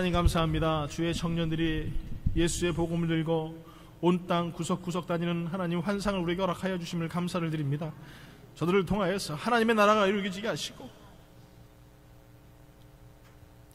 하나님 감사합니다. 주의 청년들이 예수의 복음을 들고 온 땅 구석구석 다니는 하나님 환상을 우리에게 허락하여 주심을 감사를 드립니다. 저들을 통하여서 하나님의 나라가 이루어지게 하시고,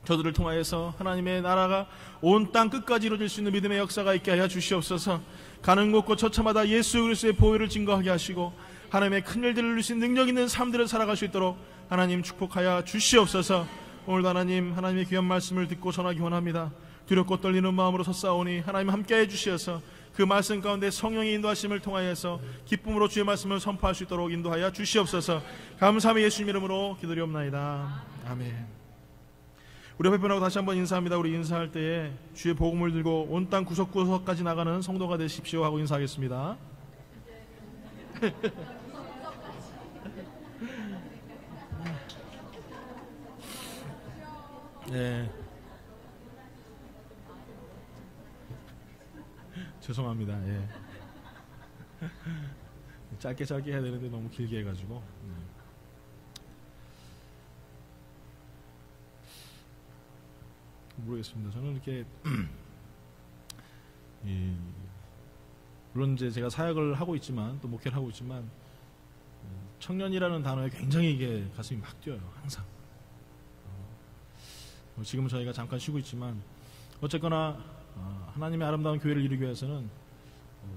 저들을 통하여서 하나님의 나라가 온 땅 끝까지 이루어질 수 있는 믿음의 역사가 있게 하여 주시옵소서. 가는 곳곳 처처마다 예수 그리스도의 보혈을 증거하게 하시고 하나님의 큰 일들을 이룰 수 있는 능력 있는 삶들을 살아갈 수 있도록 하나님 축복하여 주시옵소서. 오늘도 하나님의 귀한 말씀을 듣고 전하기 원합니다. 두렵고 떨리는 마음으로 섰사오니 하나님 함께해 주시어서 그 말씀 가운데 성령의 인도하심을 통하여서 기쁨으로 주의 말씀을 선포할 수 있도록 인도하여 주시옵소서. 감사함의 예수님 이름으로 기도리옵나이다. 아멘. 우리 회편하고 다시 한번 인사합니다. 우리 인사할 때에 주의 복음을 들고 온 땅 구석구석까지 나가는 성도가 되십시오 하고 인사하겠습니다. 네. 죄송합니다. 예. 짧게 해야 되는데 너무 길게 해가지고. 모르겠습니다. 저는 이렇게 물론 이제 제가 사역을 하고 있지만 또 목회를 하고 있지만 청년이라는 단어에 굉장히 이게 가슴이 막 뛰어요. 항상. 지금은 저희가 잠깐 쉬고 있지만 어쨌거나 하나님의 아름다운 교회를 이루기 위해서는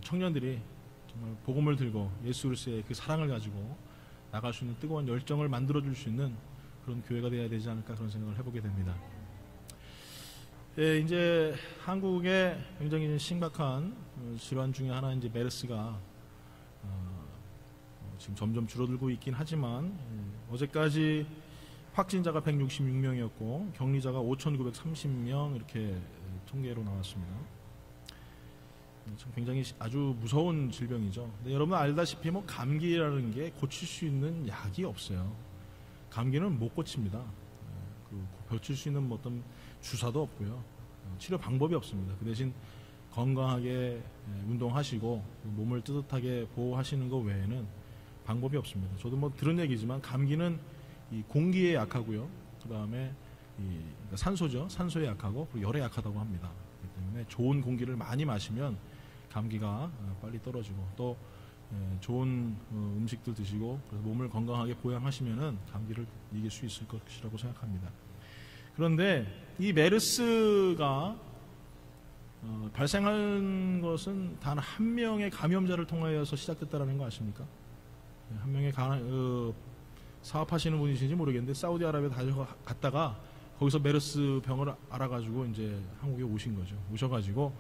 청년들이 정말 복음을 들고 예수 그리스도의 그 사랑을 가지고 나갈 수 있는 뜨거운 열정을 만들어줄 수 있는 그런 교회가 되어야 되지 않을까 그런 생각을 해보게 됩니다. 예, 이제 한국에 굉장히 심각한 질환 중에 하나 이제 메르스가 지금 점점 줄어들고 있긴 하지만 어제까지 확진자가 166명이었고 격리자가 5,930명 이렇게 통계로 나왔습니다. 참 굉장히 아주 무서운 질병이죠. 근데 여러분 알다시피 뭐 감기라는 게 고칠 수 있는 약이 없어요. 감기는 못 고칩니다. 고칠 수 있는 뭐 어떤 주사도 없고요. 치료 방법이 없습니다. 그 대신 건강하게 운동하시고 몸을 뜨뜻하게 보호하시는 것 외에는 방법이 없습니다. 저도 뭐 들은 얘기지만 감기는 이 공기에 약하고요. 그 다음에 산소죠. 산소에 약하고 그리고 열에 약하다고 합니다. 그렇기 때문에 좋은 공기를 많이 마시면 감기가 빨리 떨어지고 또 좋은 음식들 드시고 그래서 몸을 건강하게 보양하시면은 감기를 이길 수 있을 것이라고 생각합니다. 그런데 이 메르스가 발생한 것은 단 한 명의 감염자를 통하여서 시작됐다는 거 아십니까? 한 명의 사업하시는 분이신지 모르겠는데 사우디아라비아 갔다가 거기서 메르스 병을 알아가지고 이제 한국에 오신 거죠. 오셔가지고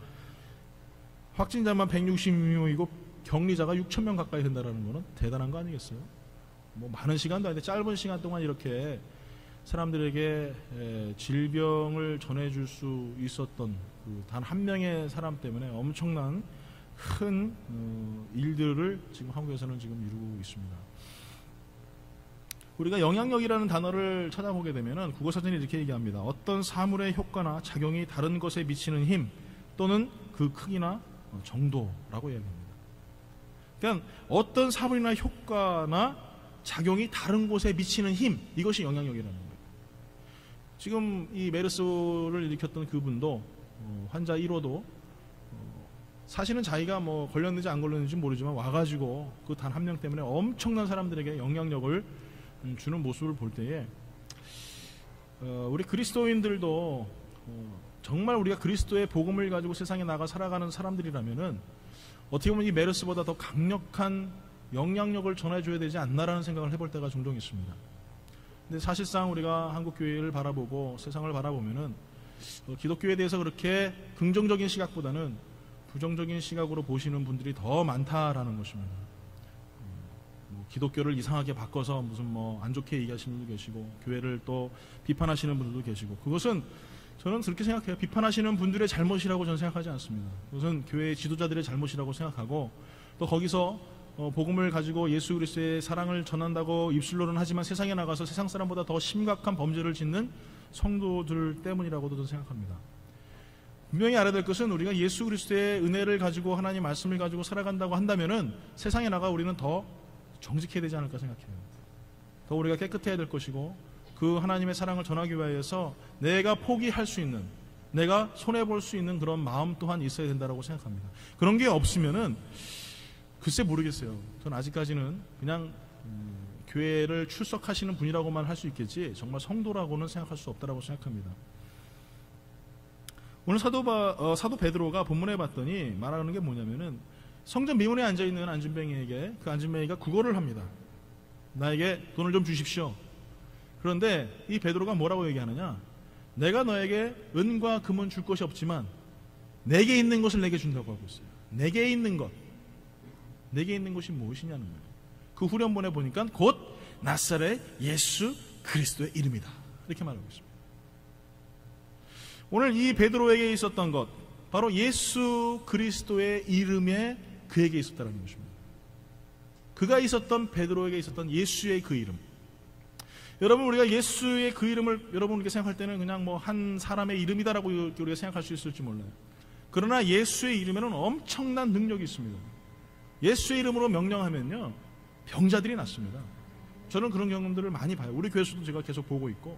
확진자만 160명이고 격리자가 6,000명 가까이 된다는 거는 대단한 거 아니겠어요? 뭐 많은 시간도 아닌데 짧은 시간 동안 이렇게 사람들에게 질병을 전해줄 수 있었던 단 한 명의 사람 때문에 엄청난 큰 일들을 지금 한국에서는 지금 이루고 있습니다. 우리가 영향력이라는 단어를 찾아보게 되면은 국어사전이 이렇게 얘기합니다. 어떤 사물의 효과나 작용이 다른 것에 미치는 힘 또는 그 크기나 정도라고 이야기합니다. 그러니까 어떤 사물이나 효과나 작용이 다른 곳에 미치는 힘, 이것이 영향력이라는 거예요. 지금 이 메르스를 일으켰던 그분도 환자 1호도 사실은 자기가 뭐 걸렸는지 안 걸렸는지 모르지만 와가지고 그 단 한 명 때문에 엄청난 사람들에게 영향력을 주는 모습을 볼 때에 우리 그리스도인들도 정말 우리가 그리스도의 복음을 가지고 세상에 나가 살아가는 사람들이라면은 어떻게 보면 이 메르스보다 더 강력한 영향력을 전해줘야 되지 않나라는 생각을 해볼 때가 종종 있습니다. 근데 사실상 우리가 한국 교회를 바라보고 세상을 바라보면은 기독교에 대해서 그렇게 긍정적인 시각보다는 부정적인 시각으로 보시는 분들이 더 많다라는 것입니다. 기독교를 이상하게 바꿔서 무슨 뭐 안 좋게 얘기하시는 분도 계시고 교회를 또 비판하시는 분들도 계시고 그것은 저는 그렇게 생각해요. 비판하시는 분들의 잘못이라고 저는 생각하지 않습니다. 그것은 교회의 지도자들의 잘못이라고 생각하고 또 거기서 복음을 가지고 예수 그리스도의 사랑을 전한다고 입술로는 하지만 세상에 나가서 세상 사람보다 더 심각한 범죄를 짓는 성도들 때문이라고도 저는 생각합니다. 분명히 알아야 될 것은 우리가 예수 그리스도의 은혜를 가지고 하나님 말씀을 가지고 살아간다고 한다면은 세상에 나가 우리는 더 정직해야 되지 않을까 생각해요. 더 우리가 깨끗해야 될 것이고 그 하나님의 사랑을 전하기 위해서 내가 포기할 수 있는, 내가 손해볼 수 있는 그런 마음 또한 있어야 된다고 생각합니다. 그런 게 없으면은 글쎄 모르겠어요. 저는 아직까지는 그냥 교회를 출석하시는 분이라고만 할 수 있겠지 정말 성도라고는 생각할 수 없다라고 생각합니다. 오늘 사도 베드로가 본문에 봤더니 말하는 게 뭐냐면은 성전 미문에 앉아있는 안진뱅이에게 그 안진뱅이가 구걸을 합니다. 나에게 돈을 좀 주십시오. 그런데 이 베드로가 뭐라고 얘기하느냐, 내가 너에게 은과 금은 줄 것이 없지만 내게 있는 것을 내게 준다고 하고 있어요. 내게 있는 것, 내게 있는 것이 무엇이냐는 거예요. 그 후련본에 보니까 곧 나사렛 예수 그리스도의 이름이다 이렇게 말하고 있습니다. 오늘 이 베드로에게 있었던 것, 바로 예수 그리스도의 이름에 그에게 있었다는 것입니다. 그가 있었던, 베드로에게 있었던 예수의 그 이름. 여러분, 우리가 예수의 그 이름을 여러분께 생각할 때는 그냥 뭐 한 사람의 이름이다라고 우리가 생각할 수 있을지 몰라요. 그러나 예수의 이름에는 엄청난 능력이 있습니다. 예수의 이름으로 명령하면요 병자들이 낫습니다. 저는 그런 경험들을 많이 봐요. 우리 교회에서도 제가 계속 보고 있고,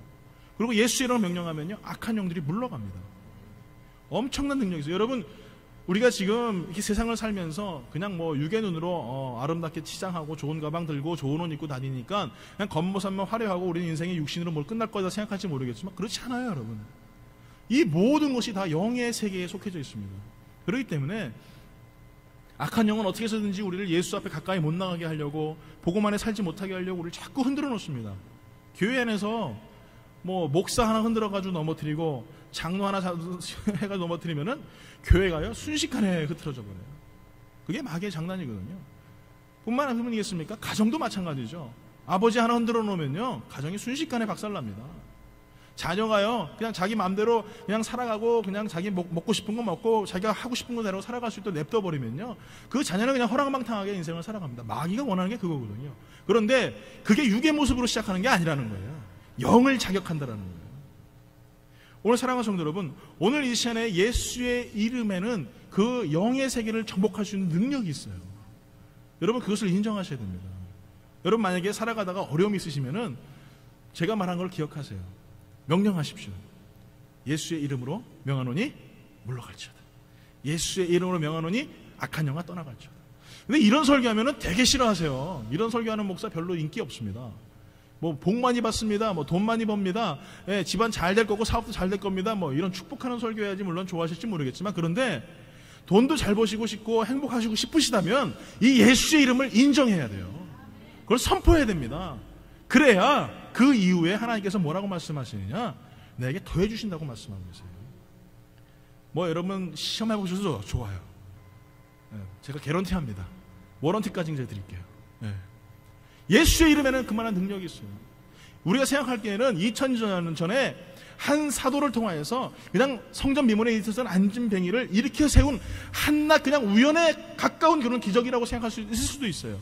그리고 예수의 이름으로 명령하면요 악한 영들이 물러갑니다. 엄청난 능력이 있어요. 여러분, 우리가 지금 이렇게 세상을 살면서 그냥 뭐 육의 눈으로 아름답게 치장하고 좋은 가방 들고 좋은 옷 입고 다니니까 그냥 겉모습만 화려하고 우리는 인생의 육신으로 뭘 끝날 거다 생각할지 모르겠지만 그렇지 않아요. 여러분, 이 모든 것이 다 영의 세계에 속해져 있습니다. 그렇기 때문에 악한 영은 어떻게 해서든지 우리를 예수 앞에 가까이 못 나가게 하려고, 복음 안에 살지 못하게 하려고 우리를 자꾸 흔들어 놓습니다. 교회 안에서 뭐 목사 하나 흔들어가지고 넘어뜨리고 장로 하나 해가지고 넘어뜨리면은 교회가요 순식간에 흐트러져 버려요. 그게 마귀의 장난이거든요. 뿐만 아니겠습니까? 가정도 마찬가지죠. 아버지 하나 흔들어 놓으면요 가정이 순식간에 박살납니다. 자녀가요 그냥 자기 마음대로 그냥 살아가고 그냥 자기 먹고 싶은 거 먹고 자기가 하고 싶은 거 대로 살아갈 수 있도록 냅둬 버리면요 그 자녀는 그냥 허랑방탕하게 인생을 살아갑니다. 마귀가 원하는 게 그거거든요. 그런데 그게 육의 모습으로 시작하는 게 아니라는 거예요. 영을 자격한다라는 거예요. 오늘 사랑하는 성도 여러분, 오늘 이 시간에 예수의 이름에는 그 영의 세계를 정복할 수 있는 능력이 있어요. 여러분, 그것을 인정하셔야 됩니다. 여러분, 만약에 살아가다가 어려움이 있으시면은 제가 말한 걸 기억하세요. 명령하십시오. 예수의 이름으로 명하노니 물러갈지어다. 예수의 이름으로 명하노니 악한 영아 떠나갈지어다. 근데 이런 설교하면은 되게 싫어하세요. 이런 설교하는 목사 별로 인기 없습니다. 뭐 복 많이 받습니다. 뭐 돈 많이 법니다. 예, 집안 잘 될 거고 사업도 잘 될 겁니다. 뭐 이런 축복하는 설교해야지 물론 좋아하실지 모르겠지만, 그런데 돈도 잘 버시고 싶고 행복하시고 싶으시다면 이 예수의 이름을 인정해야 돼요. 그걸 선포해야 됩니다. 그래야 그 이후에 하나님께서 뭐라고 말씀하시느냐, 내게 더해 주신다고 말씀하고 계세요. 뭐 여러분 시험해 보셔도 좋아요. 예, 제가 개런티합니다. 워런티까지 이제 드릴게요. 예. 예수의 이름에는 그만한 능력이 있어요. 우리가 생각할 때에는 2000년 전에 한 사도를 통하여서 그냥 성전 미문에 있었던 안진뱅이를 일으켜 세운 한낱 그냥 우연에 가까운 그런 기적이라고 생각할 수 있을 수도 있어요.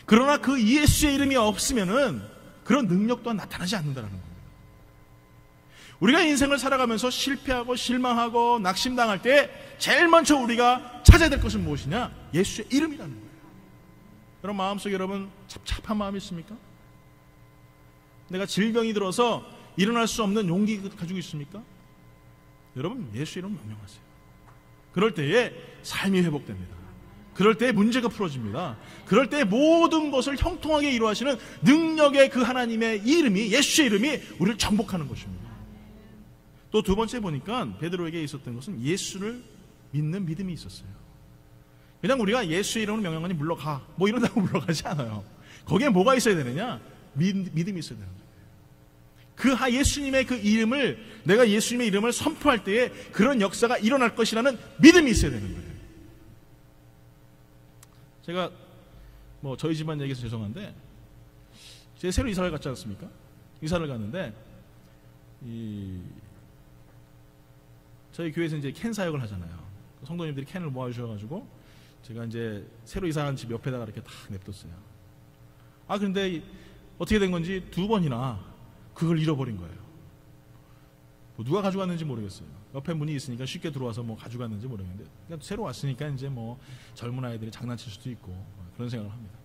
그러나 그 예수의 이름이 없으면은 그런 능력 또한 나타나지 않는다는 거예요. 우리가 인생을 살아가면서 실패하고 실망하고 낙심당할 때 제일 먼저 우리가 찾아야 될 것은 무엇이냐? 예수의 이름이라는 거예요. 여러분, 마음속에 여러분 찹찹한 마음이 있습니까? 내가 질병이 들어서 일어날 수 없는 용기 가지고 있습니까? 여러분, 예수 이름 명령하세요. 그럴 때에 삶이 회복됩니다. 그럴 때에 문제가 풀어집니다. 그럴 때에 모든 것을 형통하게 이루어하시는 능력의 그 하나님의 이름이, 예수의 이름이 우리를 정복하는 것입니다. 또 두 번째 보니까 베드로에게 있었던 것은 예수를 믿는 믿음이 있었어요. 그냥 우리가 예수의 이름으로 명령하니 물러가 뭐 이런다고 물러가지 않아요. 거기에 뭐가 있어야 되느냐? 믿음이 있어야 되는 거예요. 그 예수님의 그 이름을, 내가 예수님의 이름을 선포할 때에 그런 역사가 일어날 것이라는 믿음이 있어야 되는 거예요. 제가 뭐 저희 집안 얘기해서 죄송한데, 제가 새로 이사를 갔지 않습니까? 이사를 갔는데 저희 교회에서 이제 캔 사역을 하잖아요. 성도님들이 캔을 모아주셔가지고 제가 이제 새로 이사한 집 옆에다가 이렇게 딱 냅뒀어요. 그런데 어떻게 된 건지 2번이나 그걸 잃어버린 거예요. 뭐 누가 가져갔는지 모르겠어요. 옆에 문이 있으니까 쉽게 들어와서 뭐 가져갔는지 모르겠는데, 그러니까 새로 왔으니까 이제 뭐 젊은 아이들이 장난칠 수도 있고 그런 생각을 합니다.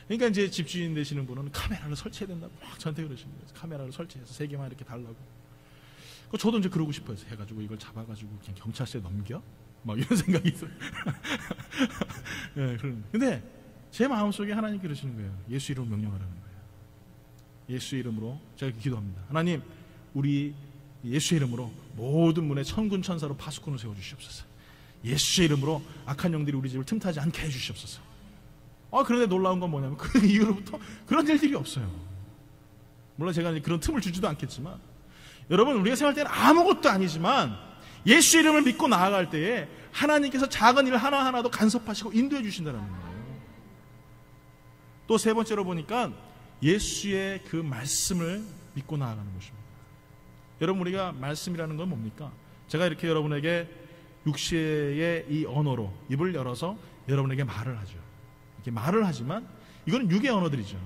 그러니까 이제 집주인 되시는 분은 카메라를 설치해야 된다고 막 저한테 그러시는 거예요. 카메라를 설치해서 3개만 이렇게 달라고. 저도 이제 그러고 싶어요. 해가지고 이걸 잡아가지고 그냥 경찰서에 넘겨? 막 이런 생각이 있어요. 네, 근데 제 마음속에 하나님 그러시는 거예요. 예수 이름으로 명령하라는 거예요. 예수 이름으로 제가 기도합니다. 하나님, 우리 예수 이름으로 모든 문에 천군 천사로 파수꾼을 세워주시옵소서. 예수의 이름으로 악한 영들이 우리 집을 틈타지 않게 해주시옵소서. 그런데 놀라운 건 뭐냐면 그 이후로부터 그런 일들이 없어요. 물론 제가 그런 틈을 주지도 않겠지만, 여러분, 우리가 생각할 때는 아무것도 아니지만 예수 이름을 믿고 나아갈 때에 하나님께서 작은 일 하나하나도 간섭하시고 인도해 주신다는 거예요. 또 세 번째로 보니까 예수의 그 말씀을 믿고 나아가는 것입니다. 여러분, 우리가 말씀이라는 건 뭡니까? 제가 이렇게 여러분에게 육체의 이 언어로 입을 열어서 여러분에게 말을 하죠. 이렇게 말을 하지만 이건 육의 언어들이죠.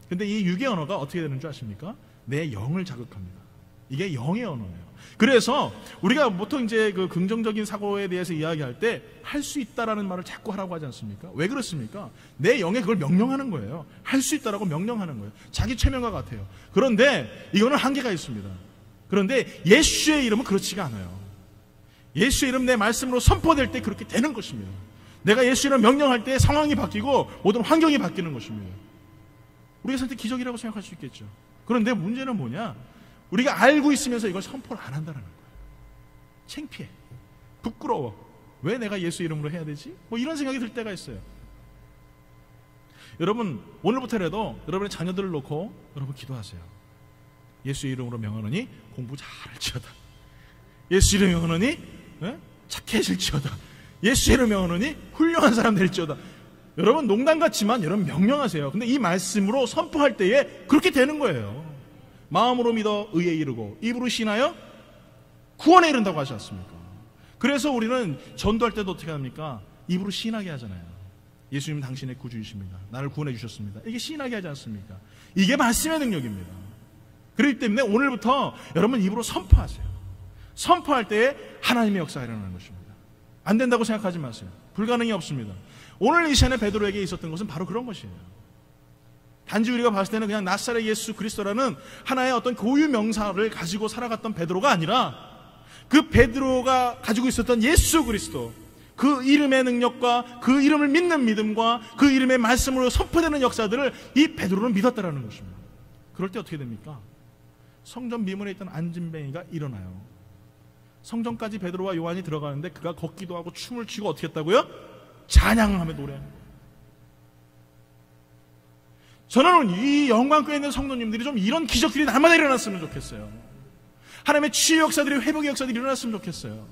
근데 이 육의 언어가 어떻게 되는 줄 아십니까? 내 영을 자극합니다. 이게 영의 언어예요. 그래서 우리가 보통 이제 그 긍정적인 사고에 대해서 이야기할 때 할 수 있다라는 말을 자꾸 하라고 하지 않습니까? 왜 그렇습니까? 내 영에 그걸 명령하는 거예요. 할 수 있다라고 명령하는 거예요. 자기 최면과 같아요. 그런데 이거는 한계가 있습니다. 그런데 예수의 이름은 그렇지가 않아요. 예수의 이름 내 말씀으로 선포될 때 그렇게 되는 것입니다. 내가 예수 이름 명령할 때 상황이 바뀌고 모든 환경이 바뀌는 것입니다. 우리가 선택 기적이라고 생각할 수 있겠죠. 그런데 문제는 뭐냐? 우리가 알고 있으면서 이걸 선포를 안 한다는 거예요. 창피해, 부끄러워. 왜 내가 예수 이름으로 해야 되지? 이런 생각이 들 때가 있어요. 여러분, 오늘부터라도 여러분의 자녀들을 놓고 여러분 기도하세요. 예수 이름으로 명하노니 공부 잘할지어다. 예수 이름으로 명하노니 착해질지어다. 예수 이름으로 명하노니 훌륭한 사람 될지어다. 여러분, 농담 같지만 여러분 명령하세요. 근데 이 말씀으로 선포할 때에 그렇게 되는 거예요. 마음으로 믿어 의에 이르고 입으로 신하여 구원에 이른다고 하지 않습니까? 그래서 우리는 전도할 때도 어떻게 합니까? 입으로 신하게 하잖아요. 예수님 당신의 구주이십니다. 나를 구원해 주셨습니다. 이게 신하게 하지 않습니까? 이게 말씀의 능력입니다. 그렇기 때문에 오늘부터 여러분 입으로 선포하세요. 선포할 때에 하나님의 역사가 일어나는 것입니다. 안 된다고 생각하지 마세요. 불가능이 없습니다. 오늘 이 시간에 베드로에게 있었던 것은 바로 그런 것이에요. 단지 우리가 봤을 때는 그냥 나사렛 예수 그리스도라는 하나의 어떤 고유 명사를 가지고 살아갔던 베드로가 아니라 그 베드로가 가지고 있었던 예수 그리스도, 그 이름의 능력과 그 이름을 믿는 믿음과 그 이름의 말씀으로 선포되는 역사들을 이 베드로는 믿었다라는 것입니다. 그럴 때 어떻게 됩니까? 성전 미문에 있던 안진뱅이가 일어나요. 성전까지 베드로와 요한이 들어가는데 그가 걷기도 하고 춤을 추고 어떻게 했다고요? 찬양하며 노래하는 거예요. 저는 이 영광교회에 있는 성도님들이 좀 이런 기적들이 날마다 일어났으면 좋겠어요. 하나님의 치유 역사들이, 회복의 역사들이 일어났으면 좋겠어요.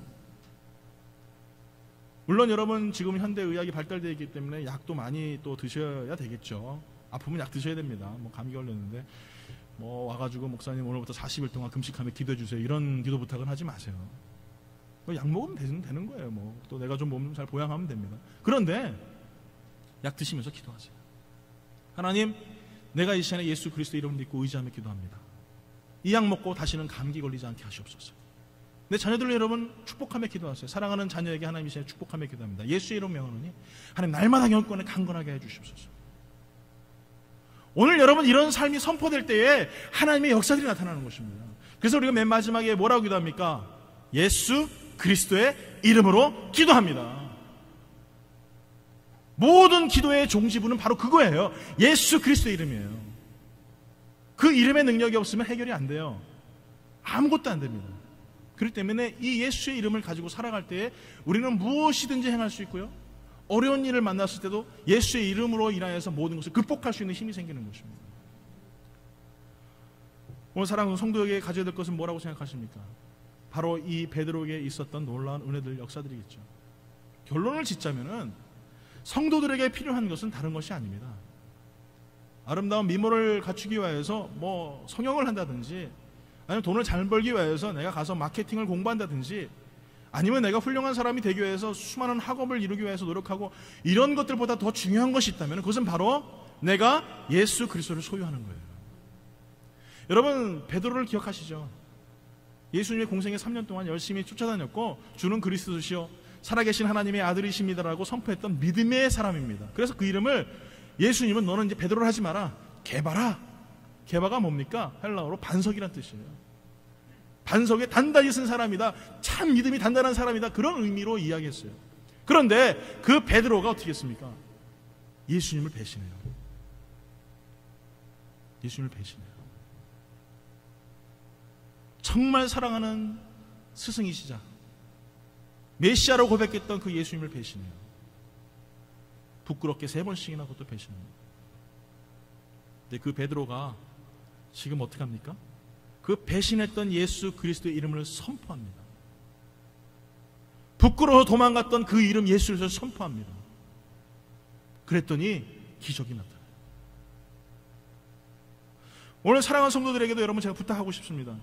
물론 여러분, 지금 현대의학이 발달되어 있기 때문에 약도 많이 또 드셔야 되겠죠. 아프면 약 드셔야 됩니다. 감기 걸렸는데 와가지고 목사님 오늘부터 40일 동안 금식하며 기도해 주세요, 이런 기도 부탁은 하지 마세요. 약 먹으면 되는 거예요. 또 내가 좀 몸 좀 잘 보양하면 됩니다. 그런데 약 드시면서 기도하세요. 하나님, 내가 이 시간에 예수 그리스도 이름을 믿고 의지하며 기도합니다. 이 약 먹고 다시는 감기 걸리지 않게 하시옵소서. 내 자녀들을 여러분 축복하며 기도하세요. 사랑하는 자녀에게 하나님 이 시간에 축복하며 기도합니다. 예수의 이름 명하노니 하나님 날마다 경건에 강건하게 해주시옵소서. 오늘 여러분 이런 삶이 선포될 때에 하나님의 역사들이 나타나는 것입니다. 그래서 우리가 맨 마지막에 뭐라고 기도합니까? 예수 그리스도의 이름으로 기도합니다. 모든 기도의 종지부는 바로 그거예요. 예수 그리스도의 이름이에요. 그 이름의 능력이 없으면 해결이 안 돼요. 아무것도 안 됩니다. 그렇기 때문에 이 예수의 이름을 가지고 살아갈 때에 우리는 무엇이든지 행할 수 있고요, 어려운 일을 만났을 때도 예수의 이름으로 인하여서 모든 것을 극복할 수 있는 힘이 생기는 것입니다. 오늘 사랑하는 성도에게 가져야 될 것은 뭐라고 생각하십니까? 바로 이 베드로에게 있었던 놀라운 은혜들, 역사들이겠죠. 결론을 짓자면은 성도들에게 필요한 것은 다른 것이 아닙니다. 아름다운 미모를 갖추기 위해서 성형을 한다든지, 아니면 돈을 잘 벌기 위해서 내가 가서 마케팅을 공부한다든지, 아니면 내가 훌륭한 사람이 되기 위해서 수많은 학업을 이루기 위해서 노력하고, 이런 것들보다 더 중요한 것이 있다면 그것은 바로 내가 예수 그리스도를 소유하는 거예요. 여러분, 베드로를 기억하시죠? 예수님의 공생애 3년 동안 열심히 쫓아다녔고, 주는 그리스도시요 살아계신 하나님의 아들이십니다라고 선포했던 믿음의 사람입니다. 그래서 그 이름을 예수님은 너는 이제 베드로를 하지 마라, 게바라. 게바가 뭡니까? 헬라어로 반석이란 뜻이에요. 반석에 단단히 쓴 사람이다, 참 믿음이 단단한 사람이다, 그런 의미로 이야기했어요. 그런데 그 베드로가 어떻게 했습니까? 예수님을 배신해요. 예수님을 배신해요. 정말 사랑하는 스승이시자 메시아로 고백했던 그 예수님을 배신해요. 부끄럽게 3번씩이나 그것도 배신합니다. 근데 그 베드로가 지금 어떻게 합니까? 그 배신했던 예수 그리스도의 이름을 선포합니다. 부끄러워 도망갔던 그 이름 예수를 선포합니다. 그랬더니 기적이 나타나요. 오늘 사랑하는 성도들에게도 여러분 제가 부탁하고 싶습니다.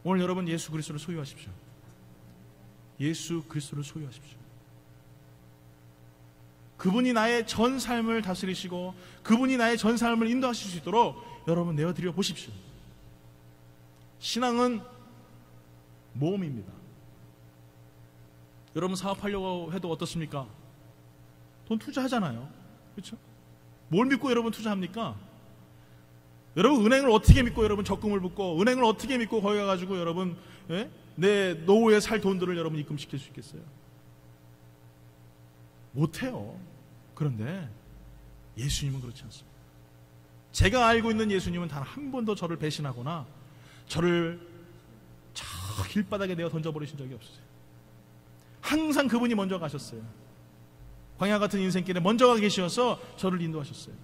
오늘 여러분 예수 그리스도를 소유하십시오. 예수 그리스도를 소유하십시오. 그분이 나의 전 삶을 다스리시고 그분이 나의 전 삶을 인도하실 수 있도록 여러분 내어드려 보십시오. 신앙은 모험입니다. 여러분 사업하려고 해도 어떻습니까? 돈 투자하잖아요. 그렇죠? 뭘 믿고 여러분 투자합니까? 여러분 은행을 어떻게 믿고 여러분 적금을 붓고 은행을 어떻게 믿고 거기 가가지고 여러분 내 노후에 살 돈들을 여러분 입금시킬 수 있겠어요? 못해요. 그런데 예수님은 그렇지 않습니다. 제가 알고 있는 예수님은 단 한 번도 저를 배신하거나 저를 저 길바닥에 내어 던져버리신 적이 없으세요. 항상 그분이 먼저 가셨어요. 광야 같은 인생길에 먼저 가 계셔서 저를 인도하셨어요.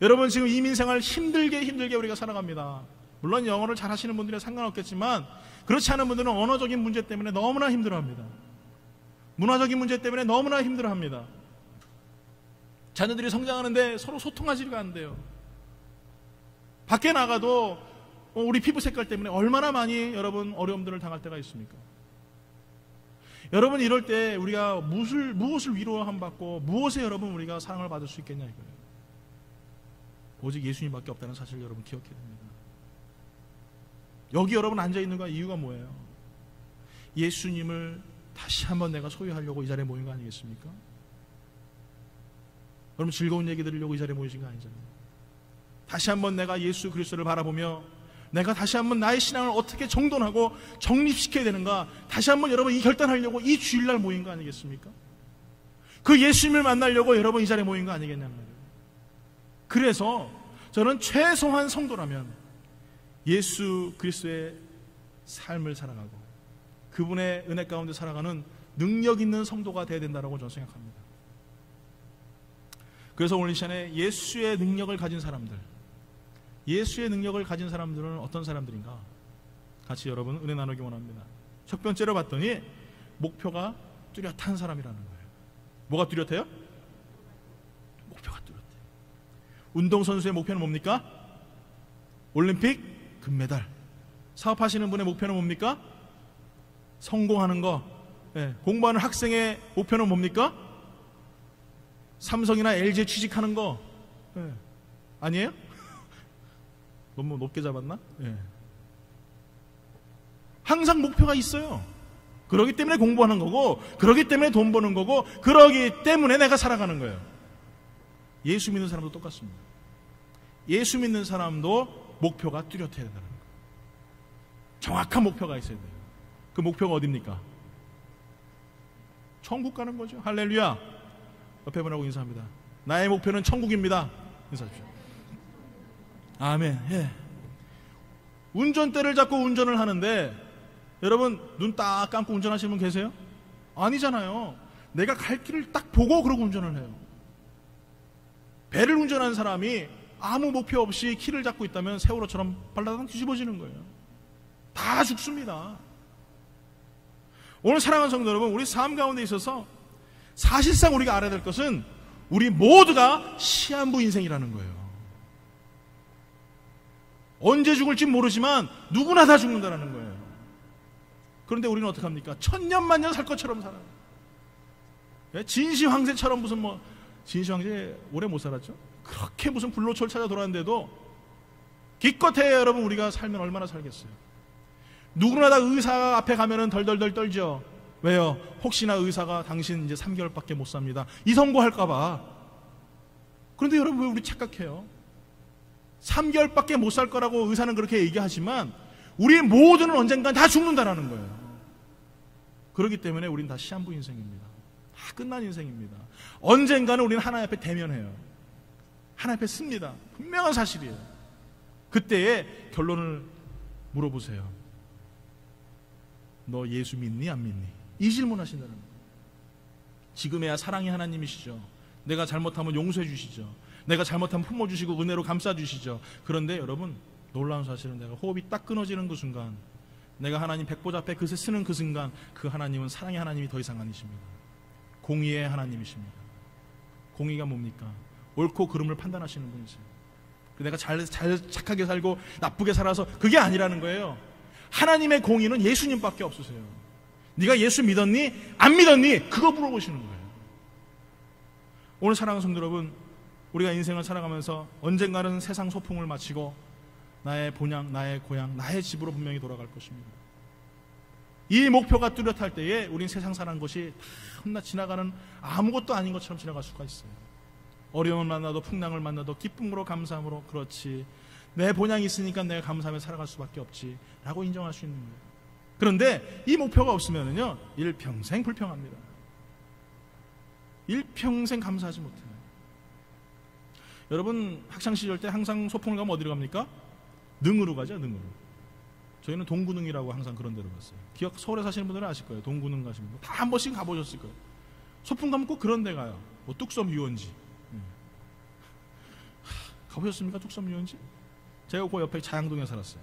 여러분 지금 이민생활 힘들게 우리가 살아갑니다. 물론 영어를 잘 하시는 분들은 상관없겠지만 그렇지 않은 분들은 언어적인 문제 때문에 너무나 힘들어합니다. 문화적인 문제 때문에 너무나 힘들어합니다. 자녀들이 성장하는데 서로 소통하지가 않는데요. 밖에 나가도 우리 피부 색깔 때문에 얼마나 많이 여러분 어려움들을 당할 때가 있습니까? 여러분 이럴 때 우리가 무엇을 위로함 받고 무엇에 여러분 우리가 사랑을 받을 수 있겠냐 이거예요. 오직 예수님밖에 없다는 사실을 여러분 기억해야 됩니다. 여기 여러분 앉아있는 거 이유가 뭐예요? 예수님을 다시 한번 내가 소유하려고 이 자리에 모인 거 아니겠습니까? 여러분 즐거운 얘기 들으려고 이 자리에 모이신 거 아니잖아요. 다시 한번 내가 예수 그리스도를 바라보며 내가 다시 한번 나의 신앙을 어떻게 정돈하고 정립시켜야 되는가 다시 한번 여러분 이 결단하려고 이 주일날 모인 거 아니겠습니까? 그 예수님을 만나려고 여러분 이 자리에 모인 거 아니겠냐는 거예요. 그래서 저는 최소한 성도라면 예수 그리스도의 삶을 살아가고 그분의 은혜 가운데 살아가는 능력 있는 성도가 되어야 된다고 저는 생각합니다. 그래서 오늘 이 시간에 예수의 능력을 가진 사람들, 예수의 능력을 가진 사람들은 어떤 사람들인가? 같이 여러분 은혜 나누기 원합니다. 첫 번째로 봤더니 목표가 뚜렷한 사람이라는 거예요. 뭐가 뚜렷해요? 목표가 뚜렷해요. 운동선수의 목표는 뭡니까? 올림픽 금메달. 사업하시는 분의 목표는 뭡니까? 성공하는 거. 공부하는 학생의 목표는 뭡니까? 삼성이나 LG에 취직하는 거. 아니에요? 너무 높게 잡았나? 항상 목표가 있어요. 그러기 때문에 공부하는 거고, 그러기 때문에 돈 버는 거고, 그러기 때문에 내가 살아가는 거예요. 예수 믿는 사람도 똑같습니다. 예수 믿는 사람도 목표가 뚜렷해야 된다는 거예요. 정확한 목표가 있어야 돼요. 그 목표가 어딥니까? 천국 가는 거죠. 할렐루야. 옆에 분하고 인사합니다. 나의 목표는 천국입니다. 인사하십시오. 아멘. 예. 운전대를 잡고 운전을 하는데 여러분 눈 딱 감고 운전하시는 분 계세요? 아니잖아요. 내가 갈 길을 딱 보고 그러고 운전을 해요. 배를 운전하는 사람이 아무 목표 없이 키를 잡고 있다면 세월호처럼 발라당 뒤집어지는 거예요. 다 죽습니다. 오늘 사랑하는 성도 여러분, 우리 삶 가운데 있어서 사실상 우리가 알아야 될 것은 우리 모두가 시한부 인생이라는 거예요. 언제 죽을지 모르지만 누구나 다 죽는다는 거예요. 그런데 우리는 어떻게 합니까? 천년만년 살 것처럼 살아요. 진시 황제처럼 무슨 진시 황제 오래 못 살았죠? 그렇게 무슨 불로초를 찾아 돌아왔는데도 기껏해야 여러분 우리가 살면 얼마나 살겠어요? 누구나 다 의사 앞에 가면은 덜덜덜 떨죠. 왜요? 혹시나 의사가 당신 이제 3개월밖에 못 삽니다. 이 선고할까봐. 그런데 여러분 왜 우리 착각해요? 3개월밖에 못 살 거라고 의사는 그렇게 얘기하지만 우리 모두는 언젠간 다 죽는다라는 거예요. 그렇기 때문에 우린 다 시한부 인생입니다. 다 끝난 인생입니다. 언젠가는 우리는 하나님 앞에 대면해요. 하나님 앞에 씁니다. 분명한 사실이에요. 그때의 결론을 물어보세요. 너 예수 믿니 안 믿니? 이 질문 하신다는 거예요. 지금에야 사랑의 하나님이시죠. 내가 잘못하면 용서해 주시죠. 내가 잘못하면 품어주시고 은혜로 감싸주시죠. 그런데 여러분, 놀라운 사실은 내가 호흡이 딱 끊어지는 그 순간, 내가 하나님 백보좌 앞에 그새 쓰는 그 순간, 그 하나님은 사랑의 하나님이 더 이상 아니십니다. 공의의 하나님이십니다. 공의가 뭡니까? 옳고 그름을 판단하시는 분이세요. 내가 착하게 살고 나쁘게 살아서 그게 아니라는 거예요. 하나님의 공의는 예수님밖에 없으세요. 네가 예수 믿었니? 안 믿었니? 그거 물어보시는 거예요. 오늘 사랑하는 성도 여러분, 우리가 인생을 살아가면서 언젠가는 세상 소풍을 마치고 나의 본향, 나의 고향, 나의 집으로 분명히 돌아갈 것입니다. 이 목표가 뚜렷할 때에 우린 세상 사는 것이 다 험나 지나가는 아무것도 아닌 것처럼 지나갈 수가 있어요. 어려움을 만나도 풍랑을 만나도 기쁨으로 감사함으로, 그렇지, 내 본향이 있으니까 내가 감사하며 살아갈 수밖에 없지 라고 인정할 수 있는 거예요. 그런데 이 목표가 없으면요 일평생 불평합니다. 일평생 감사하지 못해요. 여러분 학창시절 때 항상 소풍을 가면 어디로 갑니까? 능으로 가죠. 능으로. 저희는 동구능이라고 항상 그런 데로 갔어요. 서울에 사시는 분들은 아실 거예요. 동구능 가시는 분 다 한 번씩 가보셨을 거예요. 소풍 가면 꼭 그런 데 가요. 뭐 뚝섬 유원지. 가보셨습니까? 뚝섬 유원지? 제가 그 옆에 자양동에 살았어요.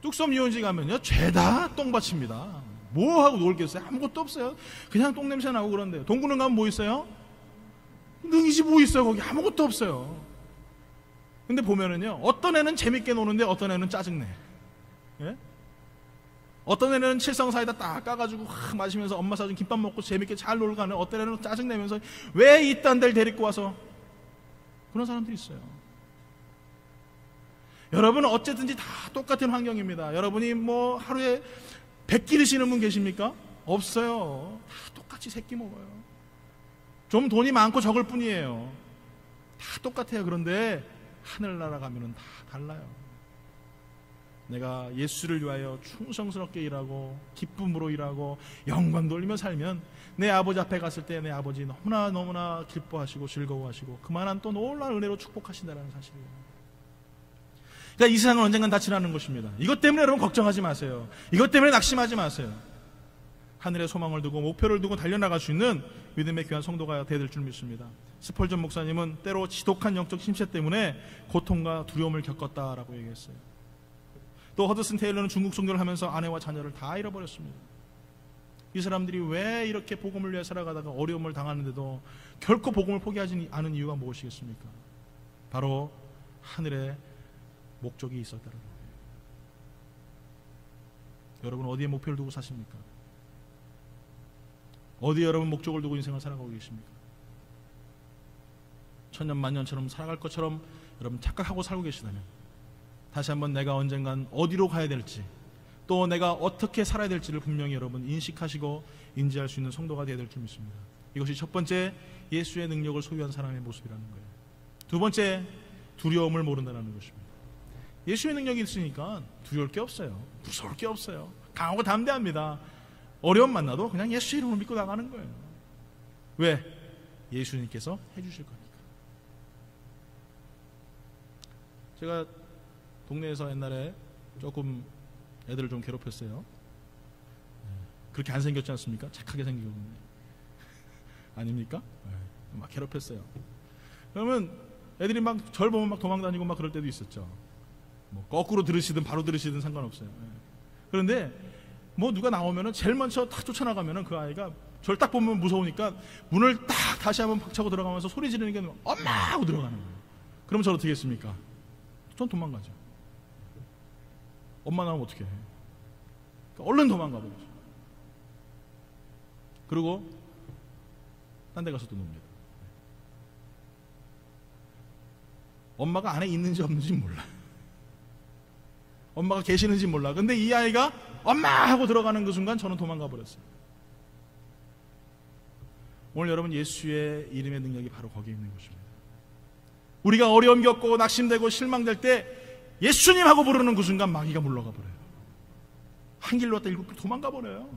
뚝섬 유원지 가면요 죄다 똥밭입니다. 뭐 하고 놀겠어요? 아무것도 없어요. 그냥 똥냄새 나고 그런데요. 동구능 가면 뭐 있어요? 능이지 뭐 있어요? 거기 아무것도 없어요. 근데 보면은요 어떤 애는 재밌게 노는데 어떤 애는 짜증내. 예? 어떤 애는 칠성 사이다 딱 까가지고 마시면서 엄마 사준 김밥 먹고 재밌게 잘 놀고 가는, 어떤 애는 짜증내면서 왜 이딴 데를 데리고 와서, 그런 사람들이 있어요. 여러분은 어쨌든지 다 똑같은 환경입니다. 여러분이 뭐 하루에 100끼 드시는 분 계십니까? 없어요. 다 똑같이 새끼 먹어요. 좀 돈이 많고 적을 뿐이에요. 다 똑같아요. 그런데 하늘나라 가면은 다 달라요. 내가 예수를 위하여 충성스럽게 일하고 기쁨으로 일하고 영광 돌리며 살면 내 아버지 앞에 갔을 때 내 아버지 너무나 기뻐하시고 즐거워하시고 그만한 또 놀라운 은혜로 축복하신다는 사실이에요. 그러니까 이 세상은 언젠간 다 지나는 것입니다. 이것 때문에 여러분 걱정하지 마세요. 이것 때문에 낙심하지 마세요. 하늘에 소망을 두고 목표를 두고 달려나갈 수 있는 믿음의 귀한 성도가 되야 될 줄 믿습니다. 스펄전 목사님은 때로 지독한 영적 침체 때문에 고통과 두려움을 겪었다라고 얘기했어요. 또 허드슨 테일러는 중국 선교를 하면서 아내와 자녀를 다 잃어버렸습니다. 이 사람들이 왜 이렇게 복음을 위해 살아가다가 어려움을 당하는데도 결코 복음을 포기하지 않은 이유가 무엇이겠습니까? 바로 하늘에 목적이 있었다는 거예요. 여러분 어디에 목표를 두고 사십니까? 어디에 여러분 목적을 두고 인생을 살아가고 계십니까? 천년만년처럼 살아갈 것처럼 여러분 착각하고 살고 계시다면 다시 한번 내가 언젠간 어디로 가야 될지, 또 내가 어떻게 살아야 될지를 분명히 여러분 인식하시고 인지할 수 있는 성도가 되어야 될 줄 믿습니다. 이것이 첫 번째 예수의 능력을 소유한 사람의 모습이라는 거예요. 두 번째, 두려움을 모른다는 것입니다. 예수의 능력이 있으니까 두려울 게 없어요. 무서울 게 없어요. 강하고 담대합니다. 어려움 만나도 그냥 예수 이름을 믿고 나가는 거예요. 왜? 예수님께서 해주실 거니까. 제가 동네에서 옛날에 조금 애들을 좀 괴롭혔어요. 그렇게 안 생겼지 않습니까? 착하게 생기거든요. 아닙니까? 막 괴롭혔어요. 그러면 애들이 막 절 보면 막 도망다니고 막 그럴 때도 있었죠. 뭐 거꾸로 들으시든 바로 들으시든 상관없어요. 그런데 뭐 누가 나오면은 제일 먼저 딱 쫓아나가면은 그 아이가 절 딱 보면 무서우니까 문을 딱 다시 한번 박차고 들어가면서 소리 지르는 게 엄마 하고 들어가는 거예요. 그럼 저 어떻게 했습니까? 전 도망가죠. 엄마 나오면 어떻게 해? 그러니까 얼른 도망가 버리죠. 그리고 딴 데 가서 또 놉니다. 엄마가 안에 있는지 없는지 몰라. 엄마가 계시는지 몰라. 근데 이 아이가 엄마 하고 들어가는 그 순간 저는 도망가 버렸어요. 오늘 여러분 예수의 이름의 능력이 바로 거기에 있는 것입니다. 우리가 어려움 겪고 낙심되고 실망될 때 예수님 하고 부르는 그 순간 마귀가 물러가 버려요. 한 길로 왔다 일곱 길 도망가 버려요.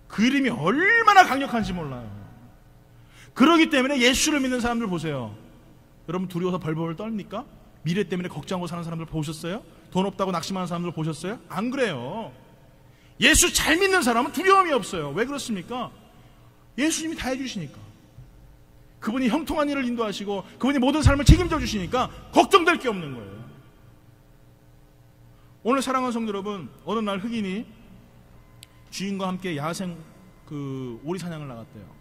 그 이름이 얼마나 강력한지 몰라요. 그러기 때문에 예수를 믿는 사람들 보세요. 여러분 두려워서 벌벌 떨니까? 미래 때문에 걱정하고 사는 사람들 보셨어요? 돈 없다고 낙심하는 사람들 보셨어요? 안 그래요. 예수 잘 믿는 사람은 두려움이 없어요. 왜 그렇습니까? 예수님이 다 해주시니까. 그분이 형통한 일을 인도하시고 그분이 모든 삶을 책임져 주시니까 걱정될 게 없는 거예요. 오늘 사랑하는 성도 여러분, 어느 날 흑인이 주인과 함께 야생 오리 사냥을 나갔대요.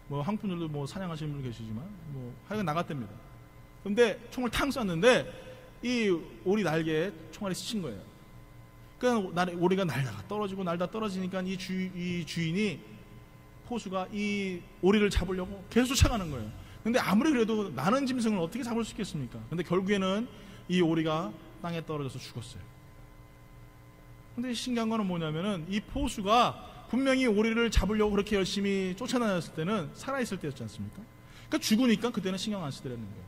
뭐 한국분들도 뭐 사냥하시는 분 계시지만 뭐 하여간 나갔답니다. 근데 총을 탕 쐈는데 이 오리 날개에 총알이 스친 거예요. 그러니까 오리가 날다가 떨어지고 날다 떨어지니까 이 주인이 포수가 이 오리를 잡으려고 계속 쫓아가는 거예요. 근데 아무리 그래도 나는 짐승을 어떻게 잡을 수 있겠습니까? 근데 결국에는 이 오리가 땅에 떨어져서 죽었어요. 근데 신기한 거는 뭐냐면은 이 포수가 분명히 오리를 잡으려고 그렇게 열심히 쫓아다녔을 때는 살아있을 때였지 않습니까? 그러니까 죽으니까 그때는 신경 안 쓰더라는 거예요.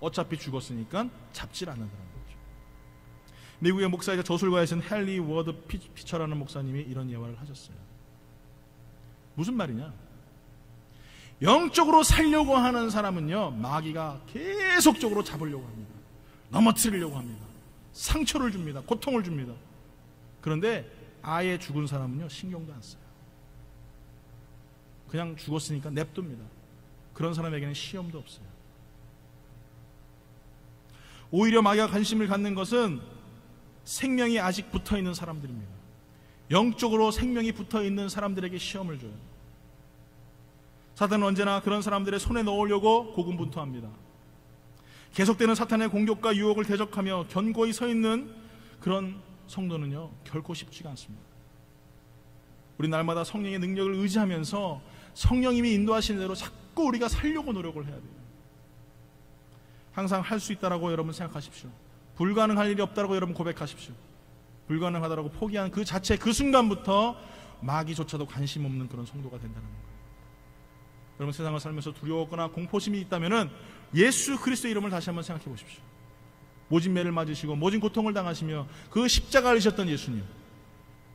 어차피 죽었으니까 잡질 않는다는 거죠. 미국의 목사이자 저술가이신 헨리 워드 피처라는 목사님이 이런 예화를 하셨어요. 무슨 말이냐? 영적으로 살려고 하는 사람은요, 마귀가 계속적으로 잡으려고 합니다. 넘어뜨리려고 합니다. 상처를 줍니다. 고통을 줍니다. 그런데 아예 죽은 사람은요, 신경도 안 써요. 그냥 죽었으니까 냅둡니다. 그런 사람에게는 시험도 없어요. 오히려 마귀가 관심을 갖는 것은 생명이 아직 붙어있는 사람들입니다. 영적으로 생명이 붙어있는 사람들에게 시험을 줘요. 사탄은 언제나 그런 사람들의 손에 넣으려고 고군분투합니다. 계속되는 사탄의 공격과 유혹을 대적하며 견고히 서 있는 그런 성도는요, 결코 쉽지가 않습니다. 우리 날마다 성령의 능력을 의지하면서 성령님이 인도하시는 대로 자꾸 우리가 살려고 노력을 해야 돼요. 항상 할 수 있다라고 여러분 생각하십시오. 불가능할 일이 없다라고 여러분 고백하십시오. 불가능하다라고 포기한 그 자체 그 순간부터 마귀조차도 관심 없는 그런 성도가 된다는 거예요. 여러분 세상을 살면서 두려웠거나 공포심이 있다면 예수 그리스도의 이름을 다시 한번 생각해 보십시오. 모진 매를 맞으시고 모진 고통을 당하시며 그 십자가를 지셨던 예수님,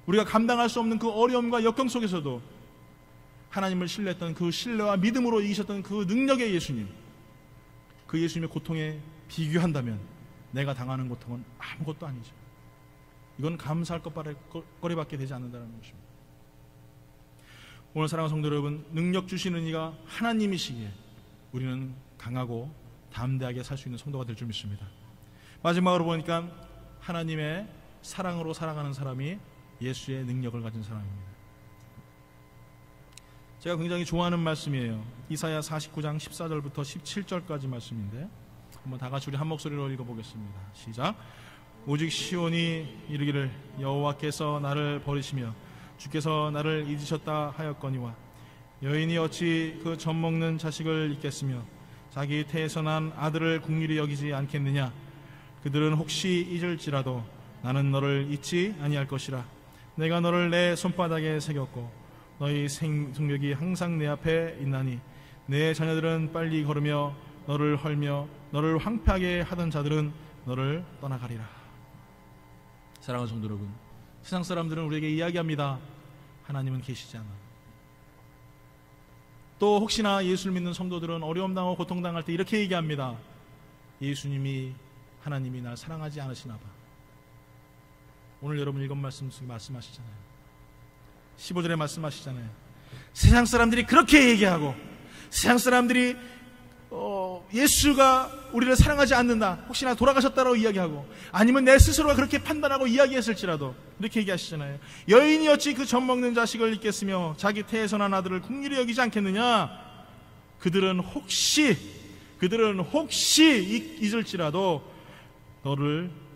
우리가 감당할 수 없는 그 어려움과 역경 속에서도 하나님을 신뢰했던 그 신뢰와 믿음으로 이기셨던 그 능력의 예수님, 그 예수님의 고통에 비교한다면 내가 당하는 고통은 아무것도 아니죠. 이건 감사할 거리밖에 되지 않는다는 것입니다. 오늘 사랑하는 성도 여러분, 능력 주시는 이가 하나님이시기에 우리는 강하고 담대하게 살 수 있는 성도가 될 줄 믿습니다. 마지막으로 보니까 하나님의 사랑으로 살아가는 사람이 예수의 능력을 가진 사람입니다. 제가 굉장히 좋아하는 말씀이에요. 이사야 49장 14절부터 17절까지 말씀인데 한번 다 같이 우리 한 목소리로 읽어보겠습니다. 시작. 오직 시온이 이르기를 여호와께서 나를 버리시며 주께서 나를 잊으셨다 하였거니와 여인이 어찌 그 젖 먹는 자식을 잊겠으며 자기 태에서 난 아들을 긍휼히 여기지 않겠느냐. 그들은 혹시 잊을지라도 나는 너를 잊지 아니할 것이라. 내가 너를 내 손바닥에 새겼고 너희 생명력이 항상 내 앞에 있나니 내 자녀들은 빨리 걸으며 너를 헐며 너를 황폐하게 하던 자들은 너를 떠나가리라. 사랑하는 성도 여러분, 세상 사람들은 우리에게 이야기합니다. 하나님은 계시지 않아. 또 혹시나 예수를 믿는 성도들은 어려움 당하고 고통 당할 때 이렇게 얘기합니다. 예수님이 하나님이 날 사랑하지 않으시나 봐. 오늘 여러분 읽은 말씀 속에 말씀하시잖아요. 15절에 말씀하시잖아요. 세상 사람들이 그렇게 얘기하고 세상 사람들이 예수가 우리를 사랑하지 않는다, 혹시나 돌아가셨다라고 이야기하고 아니면 내 스스로가 그렇게 판단하고 이야기했을지라도 이렇게 얘기하시잖아요. 여인이 어찌 그 젖 먹는 자식을 잊겠으며 자기 태에서 난 아들을 긍휼히 여기지 않겠느냐. 그들은 혹시 잊을지라도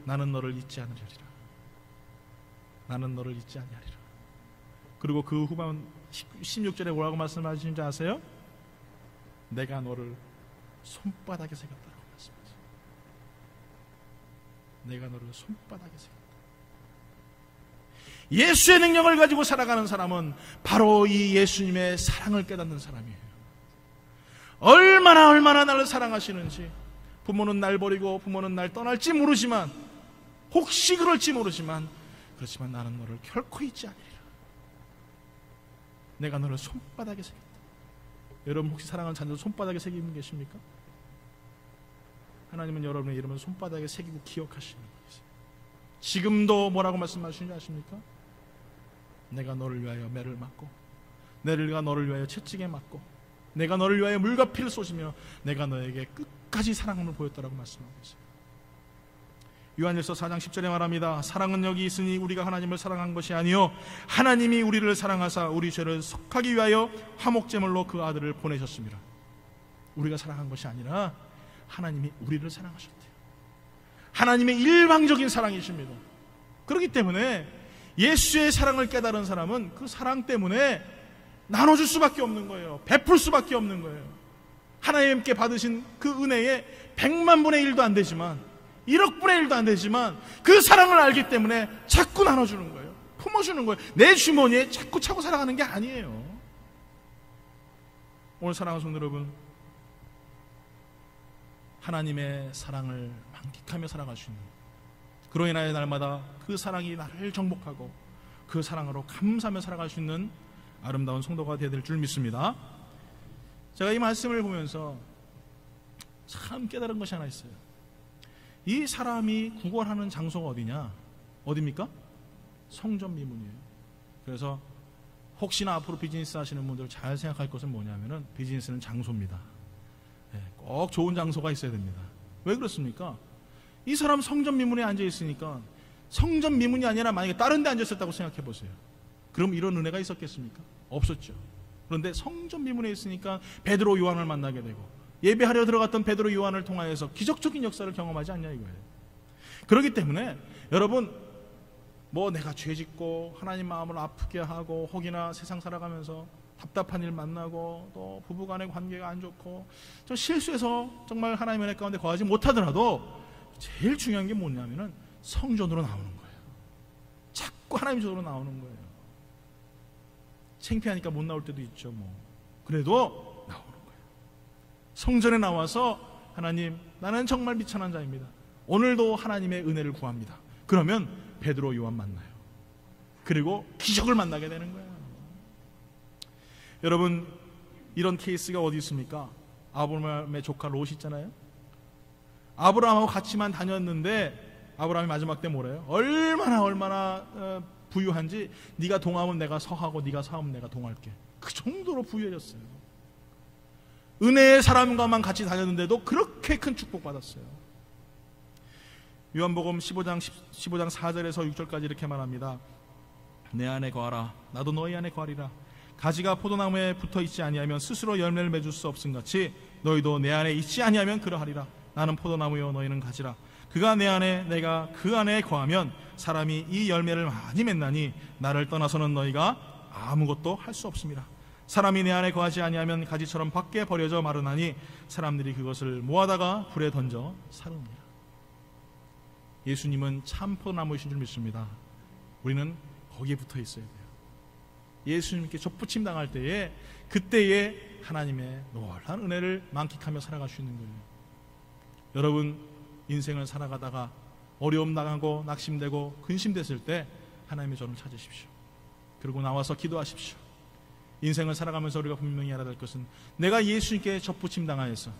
나는 너를 잊지 않으리라. 나는 너를 잊지 아니하리라. 그리고 그 후반 16절에 뭐라고 말씀하시는지 아세요? 내가 너를 손바닥에 새겼다라고 말씀하세요. 내가 너를 손바닥에 새겼다. 예수의 능력을 가지고 살아가는 사람은 바로 이 예수님의 사랑을 깨닫는 사람이에요. 얼마나 나를 사랑하시는지. 부모는 날 버리고 부모는 날 떠날지 모르지만, 혹시 그럴지 모르지만, 그렇지만 나는 너를 결코 잊지 않으리라. 내가 너를 손바닥에 새겼다. 여러분 혹시 사랑하는 자녀들 손바닥에 새기고 계십니까? 하나님은 여러분의 이름을 손바닥에 새기고 기억하시는 거예요. 지금도 뭐라고 말씀하시는지 아십니까? 내가 너를 위하여 매를 맞고, 내가 너를 위하여 채찍에 맞고, 내가 너를 위하여 물과 피를 쏟으며 내가 너에게 끝까지 사랑을 보였다라고 말씀하고 있어요. 요한일서 4장 10절에 말합니다. 사랑은 여기 있으니 우리가 하나님을 사랑한 것이 아니요 하나님이 우리를 사랑하사 우리 죄를 속하기 위하여 화목제물로 그 아들을 보내셨습니다. 우리가 사랑한 것이 아니라 하나님이 우리를 사랑하셨대요. 하나님의 일방적인 사랑이십니다. 그렇기 때문에 예수의 사랑을 깨달은 사람은 그 사랑 때문에 나눠줄 수밖에 없는 거예요. 베풀 수밖에 없는 거예요. 하나님께 받으신 그 은혜에 100만 분의 1도 안 되지만, 1억 분의 1도 안 되지만 그 사랑을 알기 때문에 자꾸 나눠주는 거예요. 품어주는 거예요. 내 주머니에 자꾸 차고 살아가는 게 아니에요. 오늘 사랑하는 성도 여러분, 하나님의 사랑을 만끽하며 살아갈 수 있는, 그로 인하여 날마다 그 사랑이 나를 정복하고 그 사랑으로 감사하며 살아갈 수 있는 아름다운 성도가 되어야 될 줄 믿습니다. 제가 이 말씀을 보면서 참 깨달은 것이 하나 있어요. 이 사람이 구걸하는 장소가 어디냐? 어디입니까? 성전 미문이에요. 그래서 혹시나 앞으로 비즈니스 하시는 분들 잘 생각할 것은 뭐냐면은 비즈니스는 장소입니다. 꼭 좋은 장소가 있어야 됩니다. 왜 그렇습니까? 이 사람 성전 미문에 앉아 있으니까, 성전 미문이 아니라 만약에 다른 데 앉아 있었다고 생각해 보세요. 그럼 이런 은혜가 있었겠습니까? 없었죠. 그런데 성전 미문에 있으니까 베드로 요한을 만나게 되고, 예배하려 들어갔던 베드로 요한을 통하여서 기적적인 역사를 경험하지 않냐 이거예요. 그렇기 때문에 여러분, 뭐 내가 죄짓고 하나님 마음을 아프게 하고 혹이나 세상 살아가면서 답답한 일 만나고 또 부부간의 관계가 안 좋고 좀 실수해서 정말 하나님의 은혜 가운데 거하지 못하더라도 제일 중요한 게 뭐냐면은 성전으로 나오는 거예요. 자꾸 하나님 쪽으로 나오는 거예요. 창피하니까 못 나올 때도 있죠. 뭐 그래도 나오는 거예요. 성전에 나와서 하나님, 나는 정말 미천한 자입니다. 오늘도 하나님의 은혜를 구합니다. 그러면 베드로 요한 만나요. 그리고 기적을 만나게 되는 거예요. 여러분, 이런 케이스가 어디 있습니까? 아브라함의 조카 롯이 있잖아요. 아브라함하고 같이만 다녔는데 아브라함이 마지막 때 뭐래요? 얼마나 부유한지, 네가 동하면 내가 서하고 네가 서하면 내가 동할게. 그 정도로 부유해졌어요. 은혜의 사람과만 같이 다녔는데도 그렇게 큰 축복 받았어요. 요한복음 15장 4절에서 6절까지 이렇게 말합니다. 내 안에 거하라, 나도 너희 안에 거하리라. 가지가 포도나무에 붙어 있지 아니하면 스스로 열매를 맺을 수 없음같이 너희도 내 안에 있지 아니하면 그러하리라. 나는 포도나무요 너희는 가지라. 그가 내 안에 내가 그 안에 거하면 사람이 이 열매를 많이 맺나니 나를 떠나서는 너희가 아무것도 할 수 없습니다. 사람이 내 안에 거하지 아니하면 가지처럼 밖에 버려져 마르나니 사람들이 그것을 모아다가 불에 던져 사르느니라. 예수님은 참 포도나무이신 줄 믿습니다. 우리는 거기에 붙어 있어야 돼요. 예수님께 접붙임 당할 때에, 그때에 하나님의 놀라운 은혜를 만끽하며 살아갈 수 있는 거예요. 여러분, 인생을 살아가다가 어려움 당하고 낙심되고 근심됐을 때 하나님의 저를 찾으십시오. 그리고 나와서 기도하십시오. 인생을 살아가면서 우리가 분명히 알아야 될 것은, 내가 예수님께 접붙임 당하여서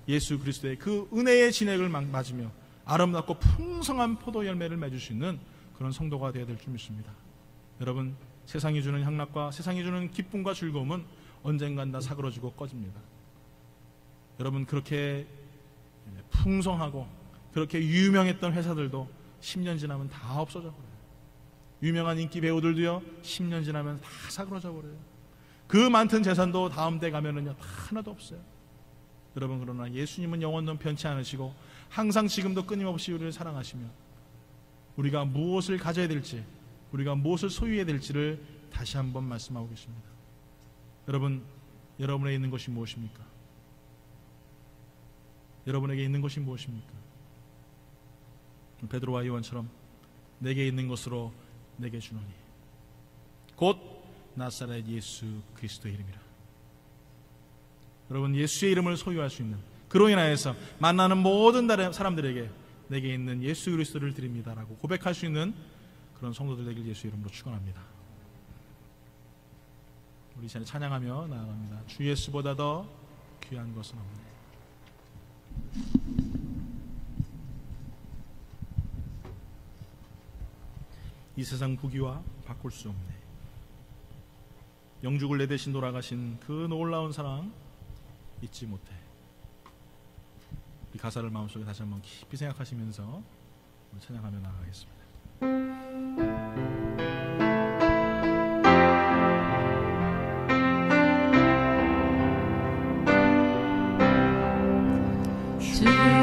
예수 그리스도의 그 은혜의 진액을 맞으며 아름답고 풍성한 포도 열매를 맺을 수 있는 그런 성도가 되어야 될 줄 믿습니다. 여러분, 세상이 주는 향락과 세상이 주는 기쁨과 즐거움은 언젠간 다 사그러지고 꺼집니다. 여러분, 그렇게 풍성하고 그렇게 유명했던 회사들도 10년 지나면 다 없어져 버려요. 유명한 인기 배우들도요, 10년 지나면 다 사그러져 버려요. 그 많던 재산도 다음 때 가면은요, 다 하나도 없어요. 여러분, 그러나 예수님은 영원히 변치 않으시고 항상 지금도 끊임없이 우리를 사랑하시며 우리가 무엇을 가져야 될지, 우리가 무엇을 소유해야 될지를 다시 한번 말씀하고 계십니다. 여러분, 여러분에게 있는 것이 무엇입니까? 여러분에게 있는 것이 무엇입니까? 베드로와 요한처럼 내게 있는 것으로 내게 주노니 곧 나사렛 예수 그리스도의 이름이라. 여러분, 예수의 이름을 소유할 수 있는, 그로 인하여서 만나는 모든 사람들에게 내게 있는 예수 그리스도를 드립니다라고 고백할 수 있는 그런 성도들 되길 예수 이름으로 축원합니다. 우리 우리 시간에 찬양하며 나아갑니다. 주 예수보다 더 귀한 것은 없네. 이 세상 부귀와 바꿀 수 없네. 영죽을 내 대신 돌아가신 그 놀라운 사랑 잊지 못해. 이 가사를 마음속에 다시 한번 깊이 생각하시면서 찬양하며 나아가겠습니다. 주